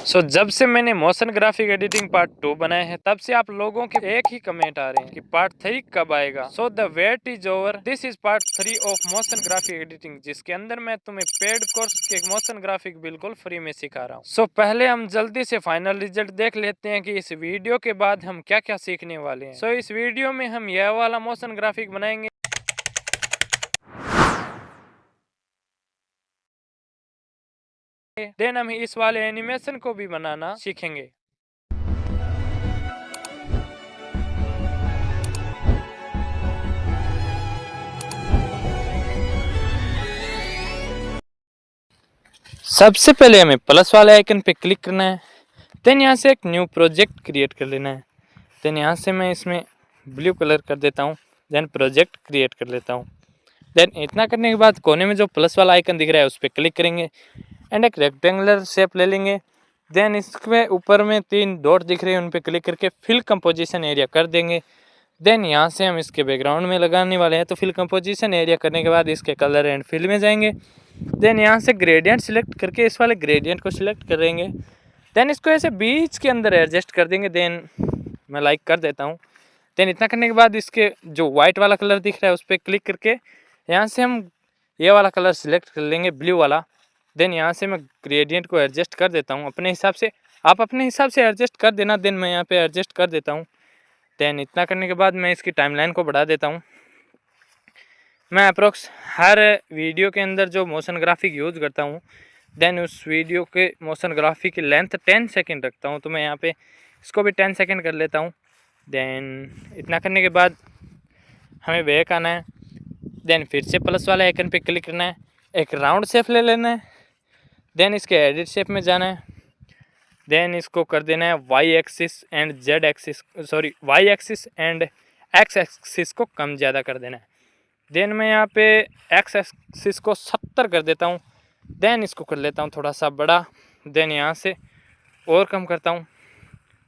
जब से मैंने मोशन ग्राफिक एडिटिंग पार्ट 2 बनाए हैं तब से आप लोगों के एक ही कमेंट आ रहे हैं कि पार्ट 3 कब आएगा। So the wait is over. This is part 3 of motion graphic editing, जिसके अंदर मैं तुम्हें पेड कोर्स के मोशन ग्राफिक बिल्कुल फ्री में सिखा रहा हूँ। सो पहले हम जल्दी से फाइनल रिजल्ट देख लेते हैं कि इस वीडियो के बाद हम क्या क्या सीखने वाले हैं। सो इस वीडियो में हम यह वाला मोशन ग्राफिक बनाएंगे, देन हम इस वाले एनिमेशन को भी बनाना सीखेंगे। सबसे पहले हमें प्लस वाले आइकन पे क्लिक करना है, देन यहाँ से एक न्यू प्रोजेक्ट क्रिएट कर लेना है। देन यहाँ से मैं इसमें ब्लू कलर कर देता हूँ, देन प्रोजेक्ट क्रिएट कर लेता हूँ। देन इतना करने के बाद कोने में जो प्लस वाला आइकन दिख रहा है उस पर क्लिक करेंगे एंड एक रेक्टेंगुलर शेप ले लेंगे। देन इसके ऊपर में 3 डॉट दिख रहे हैं, उन पर क्लिक करके फिल कंपोजिशन एरिया कर देंगे। देन यहाँ से हम इसके बैकग्राउंड में लगाने वाले हैं, तो फिल कंपोजिशन एरिया करने के बाद इसके कलर एंड फिल में जाएंगे। देन यहाँ से ग्रेडियंट सिलेक्ट करके इस वाले ग्रेडियंट को सिलेक्ट करेंगे। देन इसको ऐसे बीच के अंदर एडजस्ट कर देंगे। देन मैं लाइक कर देता हूँ। देन इतना करने के बाद इसके जो वाइट वाला कलर दिख रहा है उस पर क्लिक करके यहाँ से हम ये वाला कलर सिलेक्ट कर लेंगे, ब्लू वाला। देन यहाँ से मैं ग्रेडियंट को एडजस्ट कर देता हूँ अपने हिसाब से, आप अपने हिसाब से एडजस्ट कर देना। देन मैं यहाँ पे एडजस्ट कर देता हूँ। देन इतना करने के बाद मैं इसकी टाइमलाइन को बढ़ा देता हूँ। मैं अप्रोक्स हर वीडियो के अंदर जो मोशन ग्राफिक यूज़ करता हूँ, देन उस वीडियो के मोशन ग्राफिक की लेंथ 10 सेकेंड रखता हूँ, तो मैं यहाँ पे इसको भी 10 सेकेंड कर लेता हूँ। देन इतना करने के बाद हमें बैक आना है। देन फिर से प्लस वाले आइकन पे क्लिक करना है, एक राउंड शेप ले लेना है। देन इसके एडिट शेप में जाना है। देन इसको कर देना है Y axis and Z axis, sorry Y axis and X axis को कम ज़्यादा कर देना है। देन मैं यहाँ पे एक्स एक्सिस को 70 कर देता हूँ। देन इसको कर लेता हूँ थोड़ा सा बड़ा। देन यहाँ से और कम करता हूँ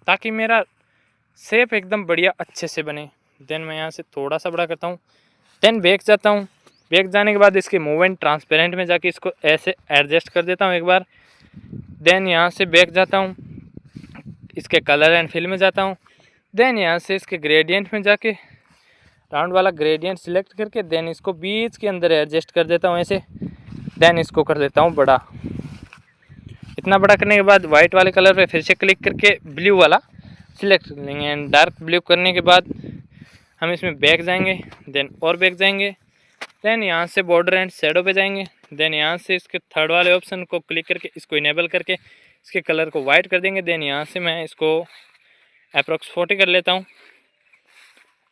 ताकि मेरा शेप एकदम बढ़िया अच्छे से बने। देन मैं यहाँ से थोड़ा सा बड़ा करता हूँ। देन बैक जाता हूँ। बैक जाने के बाद इसके मूव एंड ट्रांसपेरेंट में जाके इसको ऐसे एडजस्ट कर देता हूँ एक बार। देन यहाँ से बैक जाता हूँ, इसके कलर एंड फिल में जाता हूँ। देन यहाँ से इसके ग्रेडियंट में जाके राउंड वाला ग्रेडियंट सिलेक्ट करके देन इसको बीच के अंदर एडजस्ट कर देता हूँ ऐसे। देन इसको कर देता हूँ बड़ा। इतना बड़ा करने के बाद वाइट वाले कलर पे फिर से क्लिक करके ब्लू वाला सिलेक्ट कर लेंगे एंड डार्क ब्लू करने के बाद हम इसमें बैक जाएंगे। देन और बैक जाएंगे। देन यहाँ से बॉर्डर एंड शेडो पे जाएंगे। देन यहाँ से इसके थर्ड वाले ऑप्शन को क्लिक करके इसको इनेबल करके इसके कलर को वाइट कर देंगे। देन यहाँ से मैं इसको अप्रोक्स 40 कर लेता हूँ।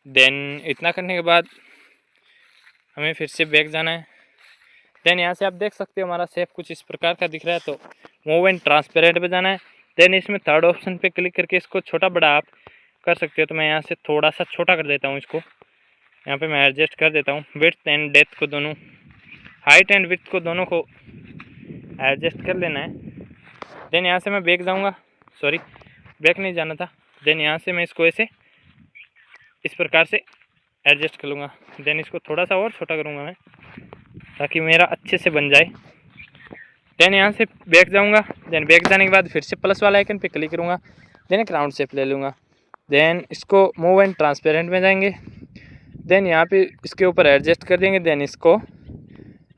देन इतना करने के बाद हमें फिर से बैक जाना है। देन यहाँ से आप देख सकते हो हमारा शेप कुछ इस प्रकार का दिख रहा है, तो मूव एंड ट्रांसपेरेंट पे जाना है। देन इसमें थर्ड ऑप्शन पे क्लिक करके इसको छोटा बड़ा आप कर सकते हो, तो मैं यहाँ से थोड़ा सा छोटा कर देता हूँ इसको। यहाँ पे मैं एडजस्ट कर देता हूँ। विड्थ एंड डेप्थ को दोनों, हाइट एंड विड्थ को दोनों को एडजस्ट कर लेना है। देन यहाँ से मैं बैक जाऊँगा, सॉरी बैक नहीं जाना था। देन यहाँ से मैं इसको ऐसे इस प्रकार से एडजस्ट कर लूँगा। देन इसको थोड़ा सा और छोटा करूँगा मैं ताकि मेरा अच्छे से बन जाए। देन यहाँ से बैक जाऊँगा। देन बैक जाने के बाद फिर से प्लस वाला आइकन पे क्लिक करूँगा। देन एक राउंड शेप ले लूँगा। देन इसको मूव एंड ट्रांसपेरेंट में जाएंगे। देन यहाँ पे इसके ऊपर एडजस्ट कर देंगे। देन इसको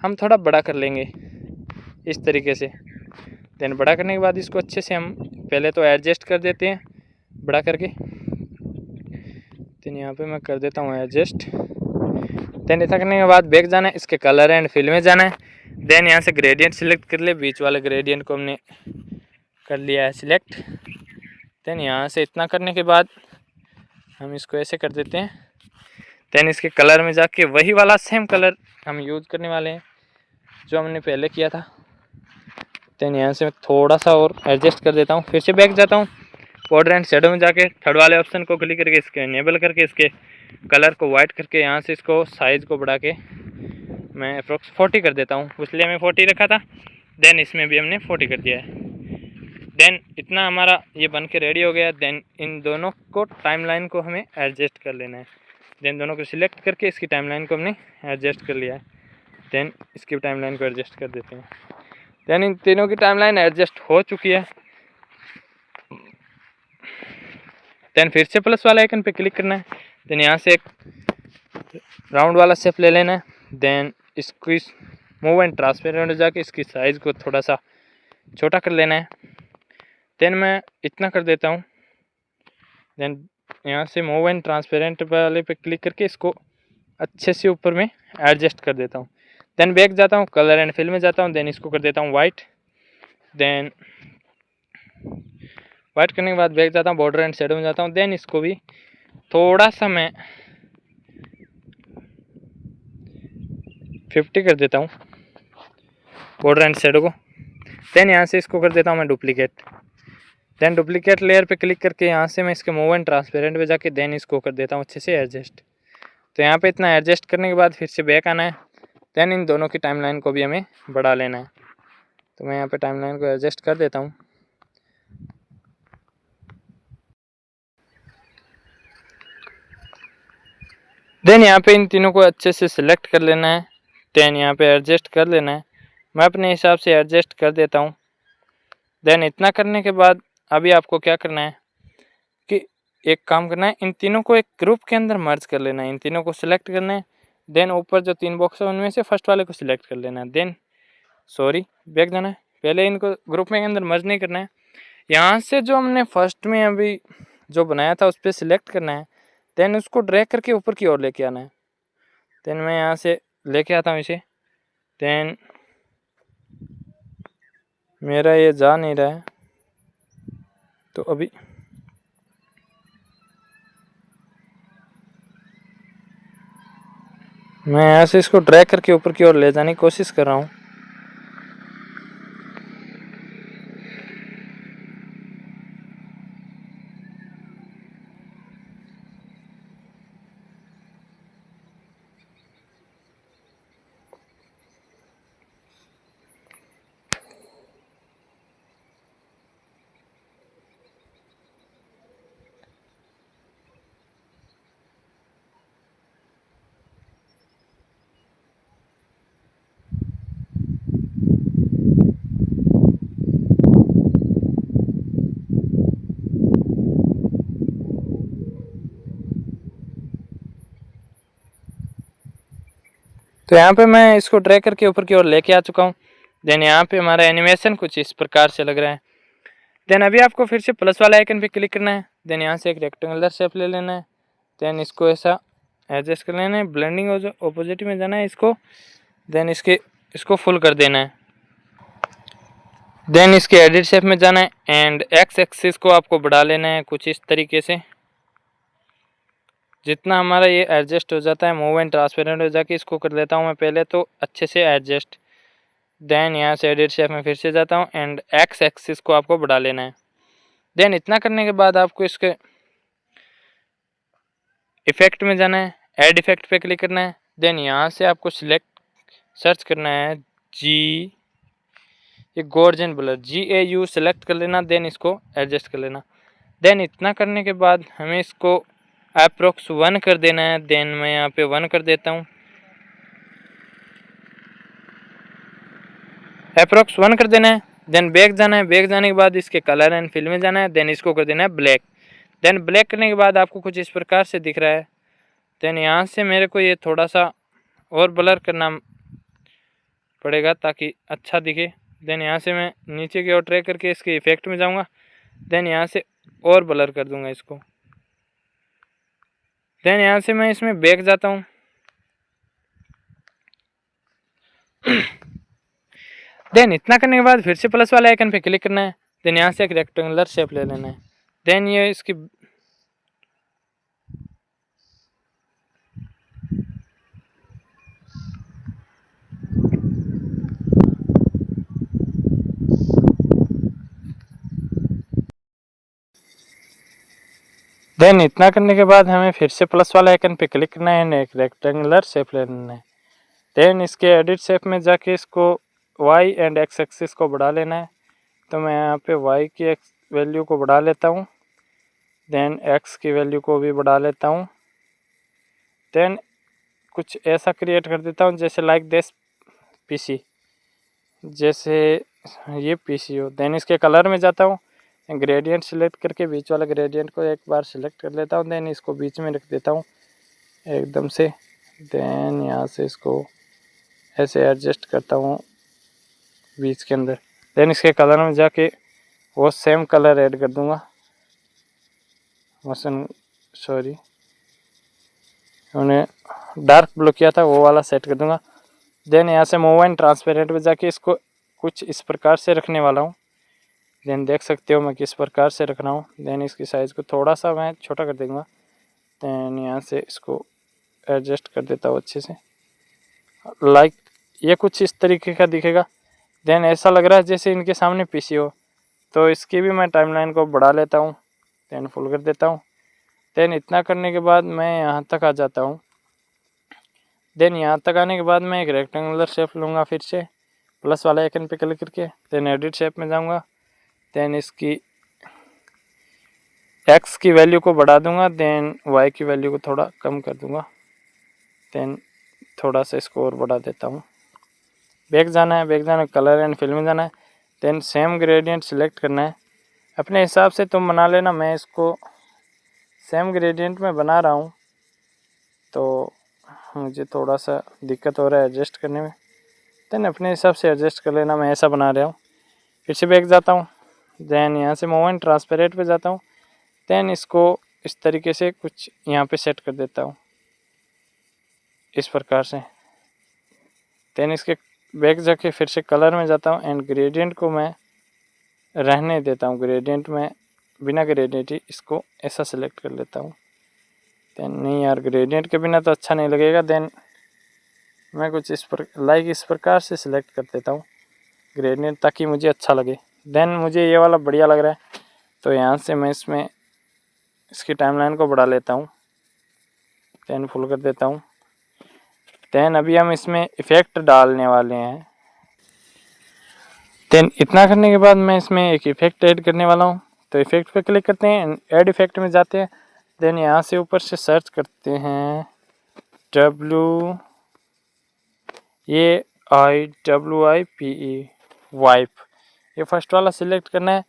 हम थोड़ा बड़ा कर लेंगे इस तरीके से। देन बड़ा करने के बाद इसको अच्छे से हम पहले तो एडजस्ट कर देते हैं बड़ा करके। देन यहाँ पे मैं कर देता हूँ एडजस्ट। देन ऐसा करने के बाद बैक जाना है, इसके कलर एंड फिल में जाना है। देन यहाँ से ग्रेडियंट सिलेक्ट कर ले, बीच वाले ग्रेडियंट को हमने कर लिया है सिलेक्ट। देन यहाँ से इतना करने के बाद हम इसको ऐसे कर देते हैं। देन इसके कलर में जाके वही वाला सेम कलर हम यूज़ करने वाले हैं जो हमने पहले किया था। देन यहाँ से मैं थोड़ा सा और एडजस्ट कर देता हूँ। फिर से बैक जाता हूँ, बॉर्डर एंड शेडो में जाके थर्ड वाले ऑप्शन को क्लिक करके इसके इनेबल करके इसके कलर को वाइट करके यहाँ से इसको साइज़ को बढ़ा के मैं अप्रोक्स 40 कर देता हूँ। इसलिए हमें 40 रखा था। देन इसमें भी हमने 40 कर दिया है। देन इतना हमारा ये बन के रेडी हो गया। देन इन दोनों को टाइमलाइन को हमें एडजस्ट कर लेना है। देन दोनों को सिलेक्ट करके इसकी टाइमलाइन को हमने एडजस्ट कर लिया है। देन इसकी टाइमलाइन को एडजस्ट कर देते हैं। देन इन तीनों की टाइमलाइन एडजस्ट हो चुकी है। देन फिर से प्लस वाला आइकन पे क्लिक करना है। देन यहाँ से एक राउंड वाला शेप ले लेना है। देन इसको मूव एंड ट्रांसपेरेंट जाके इसकी साइज़ को थोड़ा सा छोटा कर लेना है। देन मैं इतना कर देता हूँ। देन यहाँ से मूव एंड ट्रांसपेरेंट वाले पे क्लिक करके इसको अच्छे से ऊपर में एडजस्ट कर देता हूँ। देन बैक जाता हूँ, कलर एंड फिल में जाता हूँ। देन इसको कर देता हूँ वाइट। देन वाइट करने के बाद बैक जाता हूँ, बॉर्डर एंड शेडो में जाता हूँ। देन इसको भी थोड़ा सा मैं 50 कर देता हूँ बॉर्डर एंड शेडो को। देन यहाँ से इसको कर देता हूँ मैं डुप्लीकेट। देन डुप्लीकेट लेयर पे क्लिक करके यहाँ से मैं इसके मूव एंड ट्रांसपेरेंट पे जाके देन इसको कर देता हूँ अच्छे से एडजस्ट। तो यहाँ पे इतना एडजस्ट करने के बाद फिर से बैक आना है। देन इन दोनों की टाइमलाइन को भी हमें बढ़ा लेना है। तो मैं यहाँ पे टाइमलाइन को एडजस्ट कर देता हूँ। देन यहाँ पे इन तीनों को अच्छे से सिलेक्ट कर लेना है। देन यहाँ पे एडजस्ट कर लेना है। मैं अपने हिसाब से एडजस्ट कर देता हूँ। देन इतना करने के बाद अभी आपको क्या करना है कि एक काम करना है, इन तीनों को एक ग्रुप के अंदर मर्ज कर लेना है। इन तीनों को सिलेक्ट करना है। देन ऊपर जो 3 बॉक्स है उनमें से फर्स्ट वाले को सिलेक्ट कर लेना है। देन बैक जाना है। पहले इनको ग्रुप में अंदर मर्ज नहीं करना है। यहाँ से जो हमने फर्स्ट में अभी जो बनाया था उस पर सिलेक्ट करना है। देन उसको ड्रैग करके ऊपर की ओर लेके आना है। देन मैं यहाँ से लेके आता हूँ इसे। देन मेरा ये जा नहीं रहा है, तो अभी मैं यहाँ से इसको ड्रैग करके ऊपर की ओर ले जाने की कोशिश कर रहा हूँ। तो यहाँ पे मैं इसको ड्रैग करके ऊपर की ओर लेके आ चुका हूँ। देन यहाँ पे हमारा एनिमेशन कुछ इस प्रकार से लग रहा है। देन अभी आपको फिर से प्लस वाला आइकन पे क्लिक करना है। देन यहाँ से एक रेक्टेंगुलर शेप ले लेना है। देन इसको ऐसा एडजस्ट कर लेना है। ब्लेंडिंग ऑपोजिट में जाना है इसको। देन इसको फुल कर देना है। देन इसके एडिट शेप में जाना है एंड एक्स एक्सिस को आपको बढ़ा लेना है कुछ इस तरीके से। जितना हमारा ये एडजस्ट हो जाता है मूव एंड ट्रांसपेरेंट हो जाके इसको कर लेता हूँ मैं पहले तो अच्छे से एडजस्ट। देन यहाँ से एडिट शेप में फिर से जाता हूँ एंड एक्स एक्सिस को आपको बढ़ा लेना है। देन इतना करने के बाद आपको इसके इफेक्ट में जाना है, ऐड इफेक्ट पे क्लिक करना है। देन यहाँ से आपको सर्च करना है ये गॉर्जियन ब्लर GAU सेलेक्ट कर लेना। देन इसको एडजस्ट कर लेना। देन इतना करने के बाद हमें इसको अप्रोक्स 1 कर देना है। देन मैं यहाँ पे 1 कर देता हूँ। अप्रोक्स 1 कर देना है। देन बैक जाना है। बैक जाने के बाद इसके कलर एंड फिल में जाना है। देन इसको कर देना है ब्लैक। देन ब्लैक करने के बाद आपको कुछ इस प्रकार से दिख रहा है। देन यहाँ से मेरे को ये थोड़ा सा और ब्लर करना पड़ेगा ताकि अच्छा दिखे। देन यहाँ से मैं नीचे की ओर ट्रैक करके इसके इफेक्ट में जाऊँगा। देन यहाँ से और ब्लर कर दूँगा इसको। देन यहाँ से मैं इसमें बैक जाता हूँ। देन इतना करने के बाद फिर से प्लस वाले आइकन पे क्लिक करना है। देन यहाँ से एक रेक्टेंगुलर शेप ले लेना है। देन ये इसकी देन इतना करने के बाद हमें फिर से प्लस वाले आइकन पे क्लिक करना है एंड एक रेक्टेंगुलर शेप ले लेना है। देन इसके एडिट शेप में जाके इसको वाई एंड एक्स एक्सिस को बढ़ा लेना है। तो मैं यहाँ पे वाई की वैल्यू को बढ़ा लेता हूँ। देन एक्स की वैल्यू को भी बढ़ा लेता हूँ। देन कुछ ऐसा क्रिएट कर देता हूँ जैसे लाइक दिस पीसी, जैसे ये पीसी हो। देन इसके कलर में जाता हूँ ग्रेडियंट सिलेक्ट करके बीच वाला ग्रेडियंट को एक बार सिलेक्ट कर लेता हूँ। देन इसको बीच में रख देता हूँ एकदम से। देन यहाँ से इसको ऐसे एडजस्ट करता हूँ बीच के अंदर। देन इसके कलर में जाके वो सेम कलर ऐड कर दूँगा। सॉरी, उन्हें डार्क ब्लू किया था वो वाला सेट कर दूँगा। देन यहाँ से मूव एंड ट्रांसपेरेंट में जाके इसको कुछ इस प्रकार से रखने वाला हूँ। देन देख सकते हो मैं किस प्रकार से रख रहा हूँ। देन इसकी साइज़ को थोड़ा सा मैं छोटा कर दूँगा। देन यहाँ से इसको एडजस्ट कर देता हूँ अच्छे से। लाइक ये कुछ इस तरीके का दिखेगा। देन ऐसा लग रहा है जैसे इनके सामने पीसी हो, तो इसकी भी मैं टाइमलाइन को बढ़ा लेता हूँ। देन फुल कर देता हूँ। देन इतना करने के बाद मैं यहाँ तक आ जाता हूँ। देन यहाँ तक आने के बाद मैं एक रेक्टेंगुलर शेप लूँगा, फिर से प्लस वाले आइकन पे क्लिक करके। देन एडिट शेप में जाऊँगा। देन इसकी एक्स की वैल्यू को बढ़ा दूँगा। देन वाई की वैल्यू को थोड़ा कम कर दूँगा। देन थोड़ा सा इसको और बढ़ा देता हूँ। बैक जाना है, कलर एंड फिल में जाना है। देन सेम ग्रेडियंट सिलेक्ट करना है। अपने हिसाब से तुम बना लेना, मैं इसको सेम ग्रेडियंट में बना रहा हूँ तो मुझे थोड़ा सा दिक्कत हो रहा है एडजस्ट करने में। देन अपने हिसाब से एडजस्ट कर लेना, मैं ऐसा बना रहा हूँ। फिर से बैक जाता हूँ। देन यहाँ से मूव एंड ट्रांसपेरेंट पे जाता हूँ। देन इसको इस तरीके से कुछ यहाँ पे सेट कर देता हूँ इस प्रकार से। देन इसके बैक जाके फिर से कलर में जाता हूँ एंड ग्रेडियंट को मैं रहने देता हूँ। ग्रेडियंट में बिना ग्रेडियंट ही इसको ऐसा सिलेक्ट कर लेता हूँ। देन नहीं यार, ग्रेडियंट के बिना तो अच्छा नहीं लगेगा। देन मैं कुछ इस प्रकार से सिलेक्ट कर देता हूँ ग्रेडियंट, ताकि मुझे अच्छा लगे। देन मुझे ये वाला बढ़िया लग रहा है तो यहाँ से मैं इसमें इसकी टाइमलाइन को बढ़ा लेता हूँ। देन फुल कर देता हूँ। देन अभी हम इसमें इफ़ेक्ट डालने वाले हैं। देन इतना करने के बाद मैं इसमें एक इफ़ेक्ट ऐड करने वाला हूँ। तो इफ़ेक्ट पे क्लिक करते हैं, ऐड इफ़ेक्ट में जाते हैं। देन यहाँ से ऊपर से सर्च करते हैं WAIWIPE वाइप, ये फर्स्ट वाला सिलेक्ट करना है।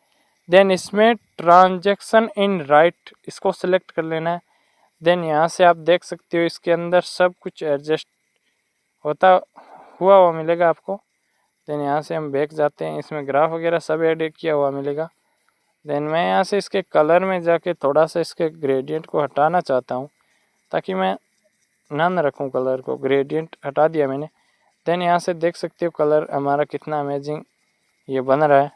देन इसमें ट्रांजैक्शन इन राइट इसको सिलेक्ट कर लेना है। देन यहाँ से आप देख सकते हो इसके अंदर सब कुछ एडजस्ट होता हुआ मिलेगा आपको। देन यहाँ से हम बैक जाते हैं, इसमें ग्राफ वगैरह सब ऐड किया हुआ मिलेगा। देन मैं यहाँ से इसके कलर में जाके थोड़ा सा इसके ग्रेडियंट को हटाना चाहता हूँ, ताकि मैं नन रखूँ कलर को। ग्रेडियंट हटा दिया मैंने। देन यहाँ से देख सकते हो कलर हमारा कितना अमेजिंग ये बन रहा है।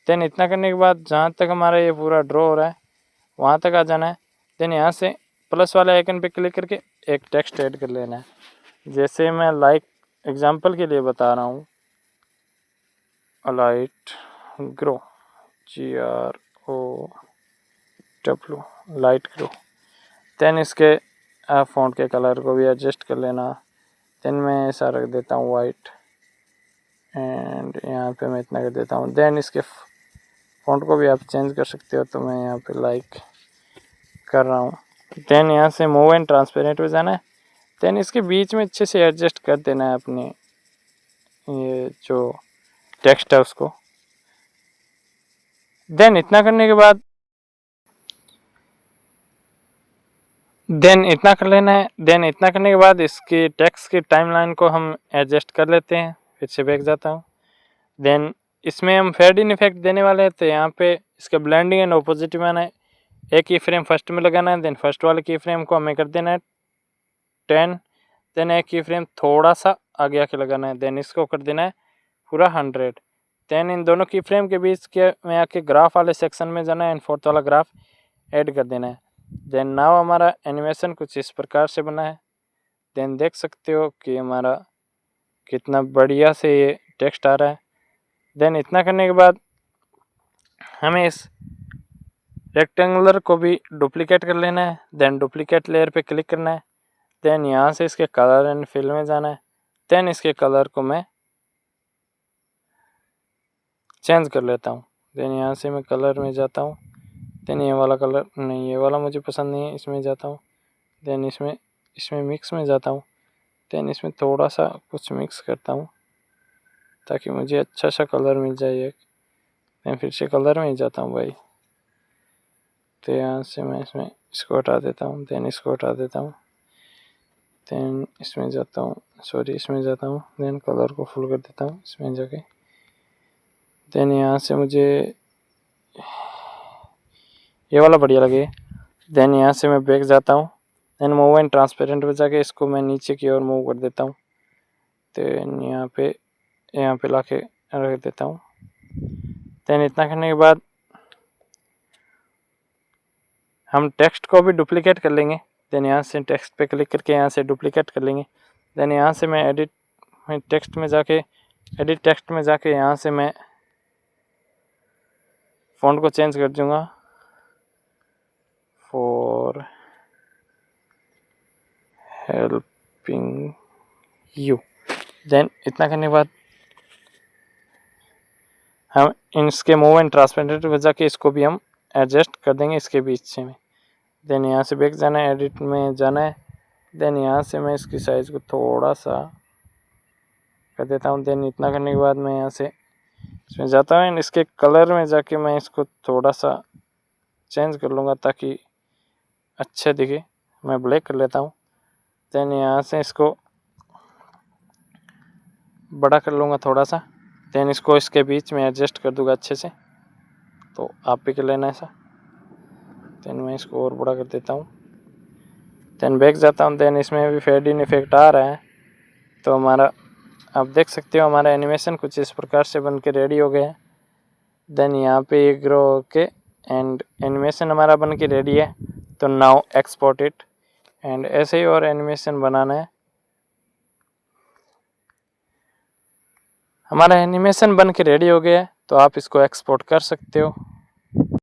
देन इतना करने के बाद जहाँ तक हमारा ये पूरा ड्रॉ हो रहा है वहाँ तक आ जाना है। देन यहाँ से प्लस वाले आइकन पे क्लिक करके एक टेक्स्ट ऐड कर लेना है। जैसे मैं लाइक एग्जांपल के लिए बता रहा हूँ, light grow, GROW, light grow. Then इसके फ़ॉन्ट के कलर को भी एडजस्ट कर लेना। देन मैं ऐसा रख देता हूँ वाइट एंड यहाँ पे मैं इतना कर देता हूँ। देन इसके फ़ॉन्ट को भी आप चेंज कर सकते हो, तो मैं यहाँ पे लाइक कर रहा हूँ। देन यहाँ से मूव एंड ट्रांसपेरेंट पे जाना है। देन इसके बीच में अच्छे से एडजस्ट कर देना है अपने ये जो टेक्स्ट है उसको। देन इतना करने के बाद इतना कर लेना है। देन इतना करने के बाद इसकी टेक्स्ट की टाइमलाइन को हम एडजस्ट कर लेते हैं। फिर से बैक जाता हूँ। देन इसमें हम फेड इन इफेक्ट देने वाले हैं, तो यहाँ पे इसका ब्लेंडिंग एंड ऑपोजिट में आना है। एक की फ्रेम फर्स्ट में लगाना है। देन फर्स्ट वाले की फ्रेम को हमें कर देना है 10। देन एक की फ्रेम थोड़ा सा आगे आके लगाना है। देन इसको कर देना है पूरा 100। देन इन दोनों की फ्रेम के बीच के में आके ग्राफ वाले सेक्शन में जाना है एंड फोर्थ वाला ग्राफ ऐड कर देना है। देन नाउ हमारा एनिमेशन कुछ इस प्रकार से बना है। देन देख सकते हो कि हमारा कितना बढ़िया से ये टेक्स्ट आ रहा है। देन इतना करने के बाद हमें इस रेक्टेंगुलर को भी डुप्लीकेट कर लेना है। देन डुप्लीकेट लेयर पे क्लिक करना है। देन यहाँ से इसके कलर एंड फिल में जाना है। देन इसके कलर को मैं चेंज कर लेता हूँ। देन यहाँ से मैं कलर में जाता हूँ। देन ये वाला कलर नहीं, ये वाला मुझे पसंद नहीं है, इसमें जाता हूँ। देन इसमें मिक्स में जाता हूँ। देन इसमें थोड़ा सा कुछ मिक्स करता हूँ ताकि मुझे अच्छा सा कलर मिल जाए एक। देन फिर से कलर में ही जाता हूँ भाई, तो यहाँ से मैं इसमें इसको हटा देता हूँ, देन इसको हटा देता हूँ, देन इसमें जाता हूँ, सॉरी इसमें जाता हूँ, देन कलर को फुल कर देता हूँ इसमें जाके। देन यहाँ से मुझे ये वाला बढ़िया लगे। देन यहाँ से मैं बैक जाता हूँ, देन मूव एंड ट्रांसपेरेंट पे जाके इसको मैं नीचे की ओर मूव कर देता हूँ। देन यहाँ पे लाके रख देता हूँ। देन इतना करने के बाद हम टेक्स्ट को भी डुप्लीकेट कर लेंगे। देन यहाँ से टेक्स्ट पे क्लिक करके यहाँ से डुप्लीकेट कर लेंगे। देन यहाँ से मैं एडिट टेक्स्ट में जाके यहाँ से मैं फ़ॉन्ट को चेंज कर दूँगा फॉर हेल्पिंग यू। देन इतना करने के बाद हम इसके मूव एंड ट्रांसपेरेंट पे जाके इसको भी हम एडजस्ट कर देंगे इसके बीच में। देन यहाँ से बैक जाना है, एडिट में जाना है। देन यहाँ से मैं इसकी साइज़ को थोड़ा सा कर देता हूँ। देन इतना करने के बाद मैं यहाँ से इसमें जाता हूँ, इसके कलर में जाके मैं इसको थोड़ा सा चेंज कर लूँगा ताकि अच्छा दिखे। मैं ब्लैक कर लेता हूँ। देन यहाँ से इसको बड़ा कर लूँगा थोड़ा सा। देन इसको इसके बीच में एडजस्ट कर दूँगा अच्छे से, तो आप भी कर लेना ऐसा। देन मैं इसको और बड़ा कर देता हूँ। देन बैक जाता हूँ। देन इसमें भी फेड इन इफेक्ट आ रहा है, तो हमारा आप देख सकते हो हमारा एनिमेशन कुछ इस प्रकार से बन के रेडी हो गया है। देन यहाँ पे ये ग्रो होके एंड एनिमेशन हमारा बन के रेडी है। तो नाउ एक्सपोर्ट इट, एंड ऐसे ही और एनिमेशन बनाना है। हमारा एनिमेशन बन के रेडी हो गया है, तो आप इसको एक्सपोर्ट कर सकते हो।